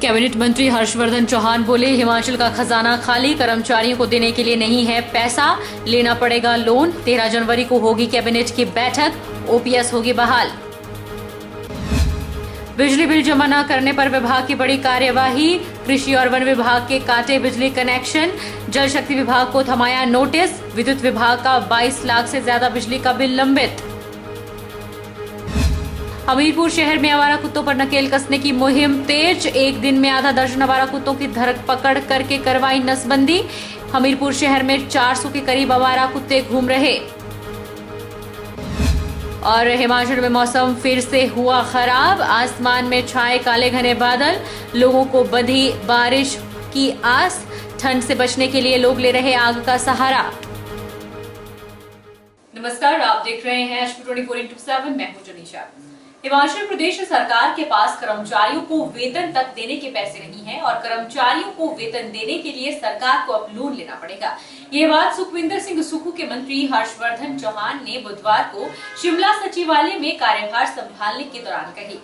Cabinet मंत्री हर्षवर्धन चौहान बोले, हिमाचल का खजाना खाली, कर्मचारियों को देने के लिए नहीं है पैसा, लेना पड़ेगा लोन। 13 जनवरी को होगी कैबिनेट की बैठक, ओपीएस होगी बहाल। बिजली बिल जमा न करने पर विभाग की बड़ी कार्यवाही, कृषि और वन विभाग के काटे बिजली कनेक्शन, जल शक्ति विभाग को थमाया नोटिस, विद्युत विभाग का 22 लाख से ज्यादा बिजली का बिल लंबित। हमीरपुर शहर में आवारा कुत्तों पर नकेल कसने की मुहिम तेज, एक दिन में आधा दर्जन आवारा कुत्तों की धरपकड़ करके करवाई नसबंदी। हमीरपुर शहर में 400 के करीब आवारा कुत्ते घूम रहे। और हिमाचल में मौसम फिर से हुआ खराब, आसमान में छाए काले घने बादल, लोगों को बंधी बारिश की आस, ठंड से बचने के लिए लोग ले रहे आग का सहारा। नमस्कार, आप देख रहे हैं HP 24/7, मैं हूं जनीशा। हिमाचल प्रदेश सरकार के पास कर्मचारियों को वेतन तक देने के पैसे नहीं हैं और कर्मचारियों को वेतन देने के लिए सरकार को अब लोन लेना पड़ेगा। ये बात सुखविंदर सिंह सुक्खू के मंत्री हर्षवर्धन चौहान ने बुधवार को शिमला सचिवालय में कार्यभार संभालने के दौरान कही।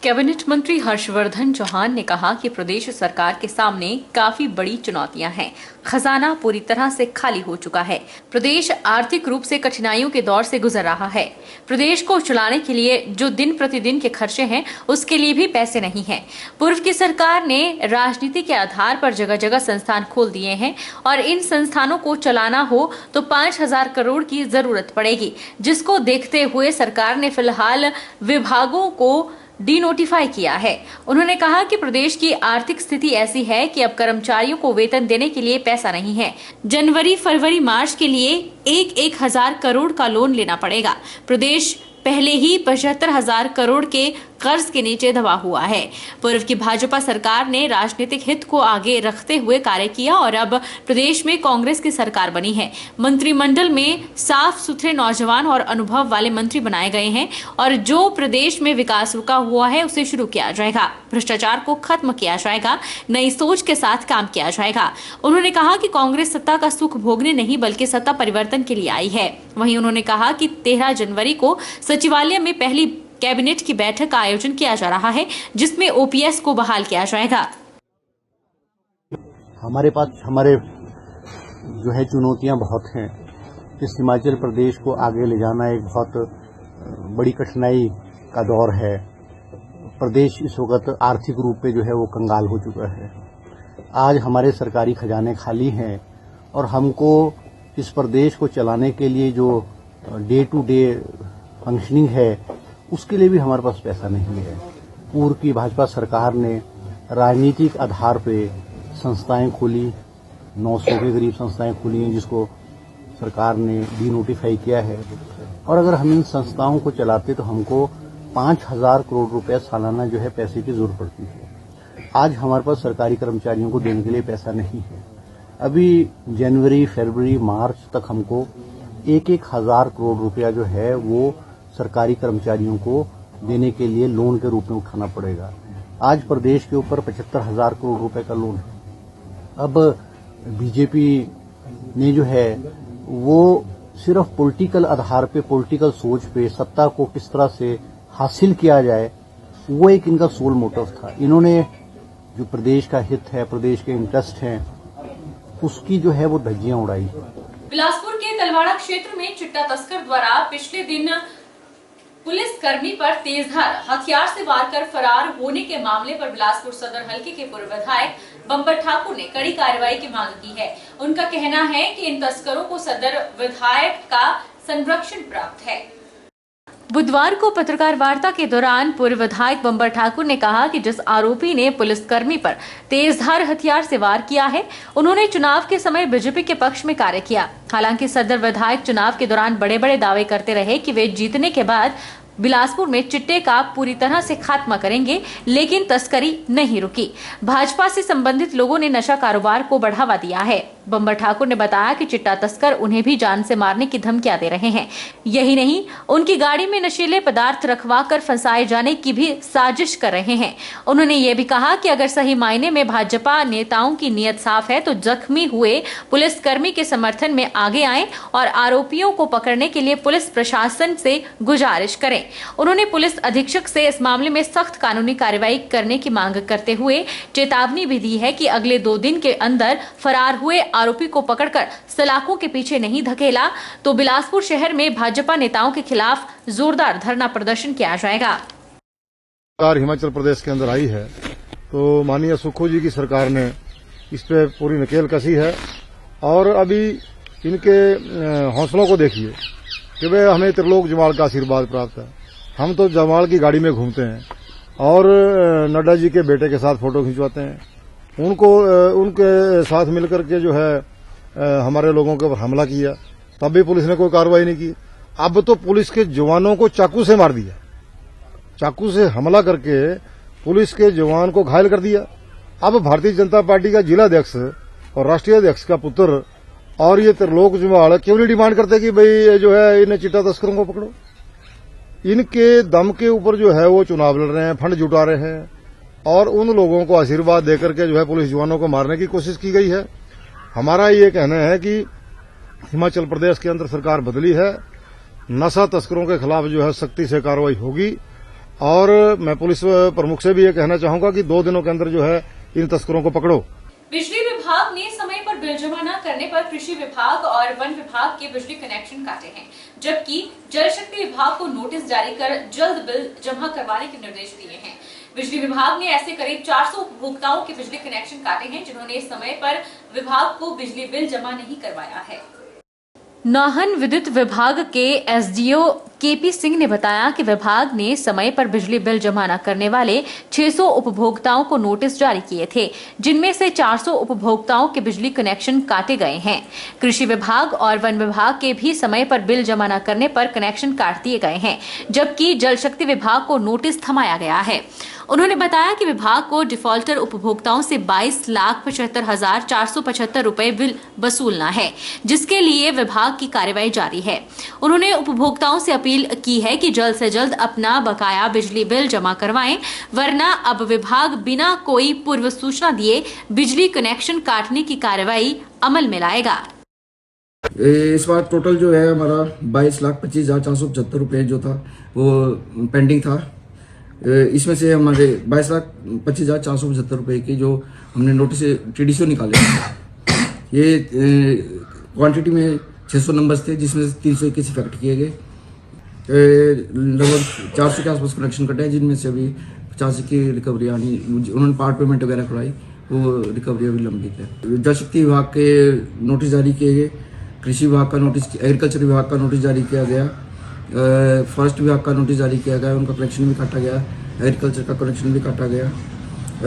कैबिनेट मंत्री हर्षवर्धन चौहान ने कहा कि प्रदेश सरकार के सामने काफी बड़ी चुनौतियां हैं। खजाना पूरी तरह से खाली हो चुका है। प्रदेश आर्थिक रूप से कठिनाइयों के दौर से गुजर रहा है। प्रदेश को चलाने के लिए जो दिन प्रतिदिन के खर्चे हैं, उसके लिए भी पैसे नहीं हैं। पूर्व की सरकार ने राजनीति के आधार पर जगह जगह संस्थान खोल दिए हैं और इन संस्थानों को चलाना हो तो 5,000 करोड़ की जरूरत पड़ेगी, जिसको देखते हुए सरकार ने फिलहाल विभागों को डीनोटिफाई किया है। उन्होंने कहा कि प्रदेश की आर्थिक स्थिति ऐसी है कि अब कर्मचारियों को वेतन देने के लिए पैसा नहीं है। जनवरी, फरवरी, मार्च के लिए 1,000 करोड़ का लोन लेना पड़ेगा। प्रदेश पहले ही 75,000 करोड़ के कर्ज के नीचे दबा हुआ है। पूर्व की भाजपा सरकार ने राजनीतिक हित को आगे रखते हुए कार्य किया और अब प्रदेश में कांग्रेस की सरकार बनी है। मंत्रिमंडल में साफ सुथरे नौजवान और अनुभव वाले मंत्री बनाए गए हैं और जो प्रदेश में विकास रुका हुआ है उसे शुरू किया जाएगा। भ्रष्टाचार को खत्म किया जाएगा, नई सोच के साथ काम किया जाएगा। उन्होंने कहा कि कांग्रेस सत्ता का सुख भोगने नहीं बल्कि सत्ता परिवर्तन के लिए आई है। वहीं उन्होंने कहा कि 13 जनवरी को सचिवालय में पहली कैबिनेट की बैठक का आयोजन किया जा रहा है, जिसमें ओपीएस को बहाल किया जाएगा। हमारे जो है चुनौतियां बहुत हैं। इस हिमाचल प्रदेश को आगे ले जाना एक बहुत बड़ी कठिनाई का दौर है। प्रदेश इस वक्त आर्थिक रूप पे जो है वो कंगाल हो चुका है। आज हमारे सरकारी खजाने खाली हैं और हमको इस प्रदेश को चलाने के लिए जो डे टू डे फंक्शनिंग है उसके लिए भी हमारे पास पैसा नहीं है। पूर्व की भाजपा सरकार ने राजनीतिक आधार पे संस्थाएं खोली, 900 के करीब संस्थाएं खोली हैं जिसको सरकार ने डीनोटिफाई किया है। और अगर हम इन संस्थाओं को चलाते तो हमको 5,000 करोड़ रुपया सालाना जो है पैसे की जरूरत पड़ती है। आज हमारे पास सरकारी कर्मचारियों को देने के लिए पैसा नहीं है। अभी जनवरी, फरवरी, मार्च तक हमको 1,000 करोड़ रुपया जो है वो सरकारी कर्मचारियों को देने के लिए लोन के रूप में उठाना पड़ेगा। आज प्रदेश के ऊपर 75,000 करोड़ रुपए का लोन है। अब बीजेपी ने जो है वो सिर्फ पॉलिटिकल आधार पे, पॉलिटिकल सोच पे सत्ता को किस तरह से हासिल किया जाए, वो एक इनका सोल मोटिव था। इन्होंने जो प्रदेश का हित है, प्रदेश के इंटरेस्ट हैं, उसकी जो है वो धज्जियां उड़ाई। बिलासपुर के तलवाड़ा क्षेत्र में चिट्टा तस्कर द्वारा पिछले दिन पुलिस कर्मी पर तेजधार हथियार से वार कर फरार होने के मामले पर बिलासपुर सदर हलके के पूर्व विधायक बंबर ठाकुर ने कड़ी कार्रवाई की मांग की है। उनका कहना है कि इन तस्करों को सदर विधायक का संरक्षण प्राप्त है। बुधवार को पत्रकार वार्ता के दौरान पूर्व विधायक बंबर ठाकुर ने कहा कि जिस आरोपी ने पुलिसकर्मी पर तेजधार हथियार से वार किया है, उन्होंने चुनाव के समय बीजेपी के पक्ष में कार्य किया। हालांकि सदर विधायक चुनाव के दौरान बड़े बड़े दावे करते रहे कि वे जीतने के बाद बिलासपुर में चिट्टे का पूरी तरह से खात्मा करेंगे, लेकिन तस्करी नहीं रुकी। भाजपा से संबंधित लोगों ने नशा कारोबार को बढ़ावा दिया है। बम्बर ठाकुर ने बताया कि चिट्टा तस्कर उन्हें भी जान से मारने की धमकियां दे रहे हैं। यही नहीं, उनकी गाड़ी में नशीले पदार्थ रखवाकर फंसाए जाने की भी साजिश कर रहे हैं। उन्होंने ये भी कहा कि अगर सही मायने में भाजपा नेताओं की नीयत साफ है तो जख्मी हुए पुलिसकर्मी के समर्थन में आगे आएं और आरोपियों को पकड़ने के लिए पुलिस प्रशासन से गुजारिश करें। उन्होंने पुलिस अधीक्षक से इस मामले में सख्त कानूनी कार्रवाई करने की मांग करते हुए चेतावनी भी दी है कि अगले 2 दिन के अंदर फरार हुए आरोपी को पकड़कर सलाखों के पीछे नहीं धकेला तो बिलासपुर शहर में भाजपा नेताओं के खिलाफ जोरदार धरना प्रदर्शन किया जाएगा। सरकार हिमाचल प्रदेश के अंदर आई है तो माननीय सुक्खू जी की सरकार ने इस पे पूरी नकेल कसी है और अभी इनके हौसलों को देखिए कि भाई हमें त्रिलोक जमाल का आशीर्वाद प्राप्त है। हम तो जमाल की गाड़ी में घूमते हैं और नड्डा जी के बेटे के साथ फोटो खिंचवाते हैं। उनके साथ मिलकर के जो है हमारे लोगों के ऊपर हमला किया, तब भी पुलिस ने कोई कार्रवाई नहीं की। अब तो पुलिस के जवानों को चाकू से मार दिया, चाकू से हमला करके पुलिस के जवान को घायल कर दिया। अब भारतीय जनता पार्टी का जिला अध्यक्ष और राष्ट्रीय अध्यक्ष का पुत्र और ये त्रिलोक जमाल क्यों नहीं डिमांड करते कि भाई ये जो है इन चिट्टा तस्करों को पकड़ो। इनके दम के ऊपर जो है वो चुनाव लड़ रहे हैं, फंड जुटा रहे हैं और उन लोगों को आशीर्वाद देकर के जो है पुलिस जवानों को मारने की कोशिश की गई है। हमारा ये कहना है कि हिमाचल प्रदेश के अंदर सरकार बदली है, नशा तस्करों के खिलाफ जो है सख्ती से कार्रवाई होगी और मैं पुलिस प्रमुख से भी ये कहना चाहूंगा कि 2 दिनों के अंदर जो है इन तस्करों को पकड़ो। बिजली विभाग ने समय पर बिल जमा न करने पर कृषि विभाग और वन विभाग के बिजली कनेक्शन काटे हैं, जबकि जल शक्ति विभाग को नोटिस जारी कर जल्द बिल जमा करवाने के निर्देश दिए हैं। बिजली विभाग ने ऐसे करीब 400 उपभोक्ताओं के बिजली कनेक्शन काटे हैं जिन्होंने समय पर विभाग को बिजली बिल जमा नहीं करवाया है। नाहन विद्युत विभाग के एसडीओ केपी सिंह ने बताया कि विभाग ने समय पर बिजली बिल जमा न करने वाले 600 उपभोक्ताओं को नोटिस जारी किए थे, जिनमें से 400 उपभोक्ताओं के बिजली कनेक्शन काटे गए हैं। कृषि विभाग और वन विभाग के भी समय पर बिल जमा न करने पर कनेक्शन काट दिए गए हैं, जबकि जल शक्ति विभाग को नोटिस थमाया गया है। उन्होंने बताया कि विभाग को डिफॉल्टर उपभोक्ताओं से 22,75,475 रुपए बिल वसूलना है, जिसके लिए विभाग की कार्रवाई जारी है। उन्होंने उपभोक्ताओं से अपील की है कि जल्द से जल्द अपना बकाया बिजली बिल जमा करवाएं, वरना अब विभाग बिना कोई पूर्व सूचना दिए बिजली कनेक्शन काटने की कार्रवाई अमल में लाएगा। इस बार टोटल जो है हमारा 22,25,475 रुपए जो था वो पेंडिंग था। इसमें से हमारे 22,25,475 रुपए की जो हमने नोटिस टीडीसी निकाले, ये क्वांटिटी में 600 नंबर्स थे, जिसमें 321 इफेक्ट किए गए। लगभग 400 के आसपास कनेक्शन कटे हैं, जिनमें से अभी 85 की रिकवरी आनी, उन्होंने पार्ट पेमेंट वगैरह कराई, वो रिकवरी अभी लंबित है। जल शक्ति विभाग के नोटिस जारी किए गए, कृषि विभाग का नोटिस, एग्रीकल्चर विभाग का नोटिस जारी किया गया, फॉरेस्ट विभाग का नोटिस जारी किया गया, उनका कनेक्शन भी काटा गया, एग्रीकल्चर का कनेक्शन भी काटा गया।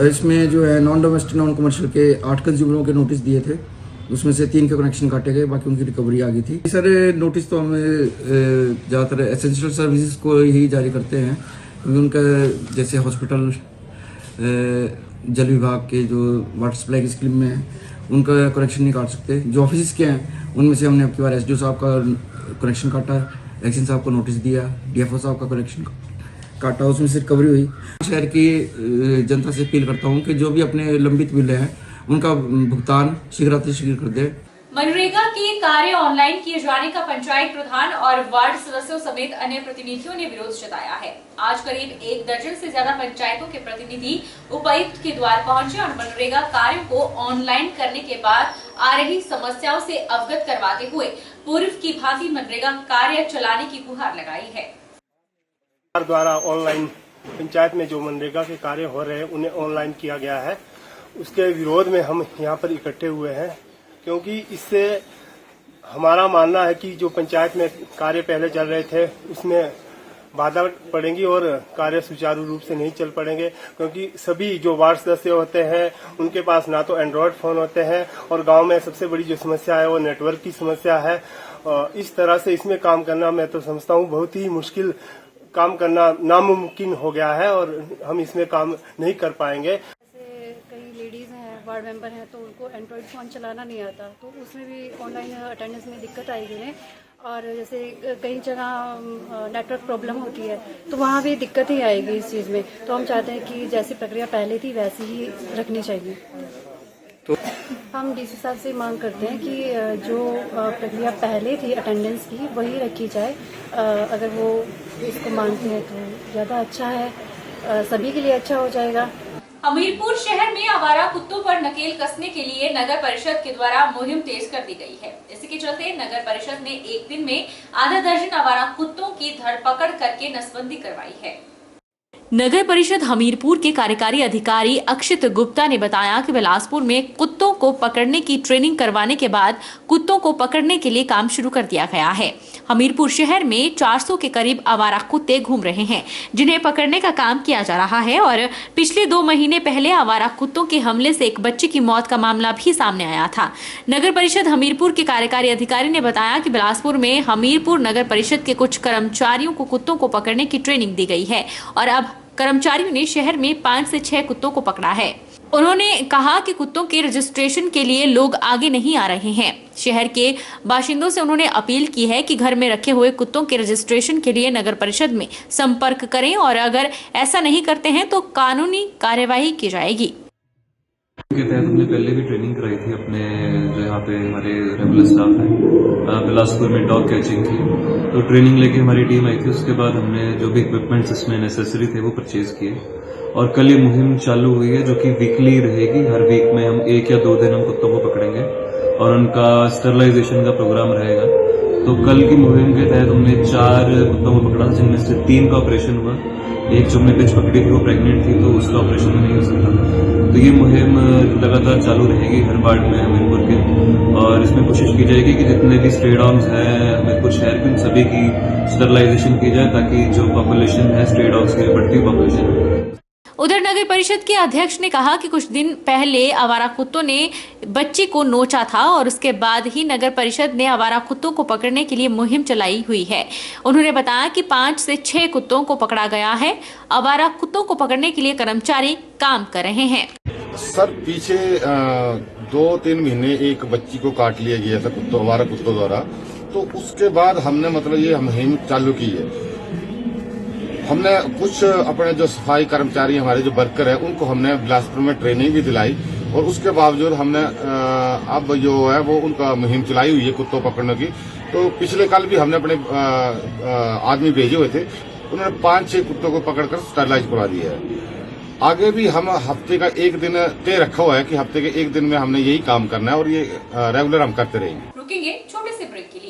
इसमें जो है नॉन डोमेस्टिक नॉन कमर्शियल के 8 कंज्यूमरों के नोटिस दिए थे, उसमें से 3 के कनेक्शन काटे गए, बाकी उनकी रिकवरी आ गई थी। सारे नोटिस तो हमें ज़्यादातर एसेंशियल सर्विसेज को ही जारी करते हैं, क्योंकि उनका जैसे हॉस्पिटल, जल विभाग के जो वाटर सप्लाई की स्कीम में है, उनका कनेक्शन नहीं काट सकते। जो ऑफिस के हैं उनमें से हमने अब की बार एसडीओ साहब का कनेक्शन काटा, एक्शन साहब को नोटिस दिया, डीएफओ साहब का कनेक्शन काटा, उसमें से रिकवरी हुई। शहर की जनता से अपील करता हूँ कि जो भी अपने लंबित बिल हैं उनका भुगतान शीघ्रातिशीघ्र कर दे। मनरेगा के कार्य ऑनलाइन किए जाने का पंचायत प्रधान और वार्ड सदस्यों समेत अन्य प्रतिनिधियों ने विरोध जताया है। आज करीब 1 दर्जन से ज्यादा पंचायतों के प्रतिनिधि उपायुक्त के द्वार पहुंचे और मनरेगा कार्यों को ऑनलाइन करने के बाद आ रही समस्याओं से अवगत करवाते हुए पूर्व की भांति मनरेगा कार्य चलाने की गुहार लगाई है। सरकार द्वारा ऑनलाइन पंचायत में जो मनरेगा के कार्य हो रहे हैं उन्हें ऑनलाइन किया गया है, उसके विरोध में हम यहाँ पर इकट्ठे हुए हैं, क्योंकि इससे हमारा मानना है कि जो पंचायत में कार्य पहले चल रहे थे उसमें बाधा पड़ेंगी और कार्य सुचारू रूप से नहीं चल पड़ेंगे, क्योंकि सभी जो वार्ड सदस्य होते हैं उनके पास ना तो एंड्रॉयड फोन होते हैं और गांव में सबसे बड़ी जो समस्या है वो नेटवर्क की समस्या है। इस तरह से इसमें काम करना मैं तो समझता हूँ बहुत ही मुश्किल काम करना नामुमकिन हो गया है और हम इसमें काम नहीं कर पाएंगे। कई लेडीज हैं वार्ड मेंबर हैं तो उनको एंड्रॉयड फ़ोन चलाना नहीं आता, तो उसमें भी ऑनलाइन अटेंडेंस में दिक्कत आएगी उन्हें। और जैसे कई जगह नेटवर्क प्रॉब्लम होती है तो वहाँ भी दिक्कत ही आएगी इस चीज़ में। तो हम चाहते हैं कि जैसी प्रक्रिया पहले थी वैसी ही रखनी चाहिए। तो हम डीसी साहब से मांग करते हैं कि जो प्रक्रिया पहले थी अटेंडेंस की वही रखी जाए। अगर वो इसको मानते हैं तो ज़्यादा अच्छा है, सभी के लिए अच्छा हो जाएगा। हमीरपुर शहर में आवारा कुत्तों पर नकेल कसने के लिए नगर परिषद के द्वारा मुहिम तेज कर दी गई है। इसी के चलते नगर परिषद ने एक दिन में आधा दर्जन आवारा कुत्तों की धरपकड़ करके नसबंदी करवाई है। नगर परिषद हमीरपुर के कार्यकारी अधिकारी अक्षित गुप्ता ने बताया कि बिलासपुर में कुत्तों को पकड़ने की ट्रेनिंग करवाने के बाद कुत्तों को पकड़ने के लिए काम शुरू कर दिया गया है। हमीरपुर शहर में 400 के करीब आवारा कुत्ते घूम रहे हैं, जिन्हें पकड़ने का काम किया जा रहा है। और पिछले 2 महीने पहले आवारा कुत्तों के हमले से एक बच्चे की मौत का मामला भी सामने आया था। नगर परिषद हमीरपुर के कार्यकारी अधिकारी ने बताया कि बिलासपुर में हमीरपुर नगर परिषद के कुछ कर्मचारियों को कुत्तों को पकड़ने की ट्रेनिंग दी गई है और अब कर्मचारियों ने शहर में 5 से 6 कुत्तों को पकड़ा है। उन्होंने कहा कि कुत्तों के रजिस्ट्रेशन के लिए लोग आगे नहीं आ रहे हैं। शहर के बाशिंदों से उन्होंने अपील की है कि घर में रखे हुए कुत्तों के रजिस्ट्रेशन के लिए नगर परिषद में संपर्क करें और अगर ऐसा नहीं करते हैं तो कानूनी कार्यवाही की जाएगी। के तहत हमने पहले भी ट्रेनिंग कराई थी अपने जो यहाँ पे हमारे रेगुलर स्टाफ है बिलासपुर में डॉग कैचिंग की, तो ट्रेनिंग लेके हमारी टीम आई थी। उसके बाद हमने जो भी इक्विपमेंट्स इसमें नेसेसरी थे वो परचेज किए और कल ये मुहिम चालू हुई है जो कि वीकली रहेगी। हर वीक में हम 1 या 2 दिन हम कुत्तों को पकड़ेंगे और उनका स्टरलाइजेशन का प्रोग्राम रहेगा। तो कल की मुहिम के तहत हमने 4 कुत्तों को पकड़ा, जिनमें से 3 का ऑपरेशन हुआ। एक जो हमने पिच पकड़ी थी वो प्रेग्नेंट थी तो उसका ऑपरेशन नहीं हो सकता। तो ये मुहिम लगातार चालू रहेगी हर वार्ड में हमीरपुर के, और इसमें कोशिश की जाएगी कि जितने भी स्ट्रे डॉग्स हैं हमीरपुर शहर के उन सभी की स्टरलाइजेशन की जाए ताकि जो पॉपुलेशन है स्ट्रे डॉग्स की बढ़ती पॉपुलेशन है। उधर नगर परिषद के अध्यक्ष ने कहा कि कुछ दिन पहले आवारा कुत्तों ने बच्ची को नोचा था और उसके बाद ही नगर परिषद ने आवारा कुत्तों को पकड़ने के लिए मुहिम चलाई हुई है। उन्होंने बताया कि 5 से 6 कुत्तों को पकड़ा गया है। आवारा कुत्तों को पकड़ने के लिए कर्मचारी काम कर रहे हैं। सर पीछे 2-3 महीने एक बच्ची को काट लिया गया था आवारा कुत्तों द्वारा, तो उसके बाद हमने मतलब ये मुहिम चालू की है। हमने कुछ अपने जो सफाई कर्मचारी हमारे जो वर्कर है उनको हमने बिलासपुर में ट्रेनिंग भी दिलाई और उसके बावजूद हमने अब जो है वो उनका मुहिम चलाई हुई है कुत्तों पकड़ने की। तो पिछले कल भी हमने अपने आदमी भेजे हुए थे, उन्होंने 5-6 कुत्तों को पकड़कर स्टरलाइज करवा दिया है। आगे भी हम हफ्ते का 1 दिन तय रखा हुआ है कि हफ्ते के 1 दिन में हमने यही काम करना है और ये रेगुलर हम करते रहेंगे। रुकेंगे छोटे से ब्रेक के लिए।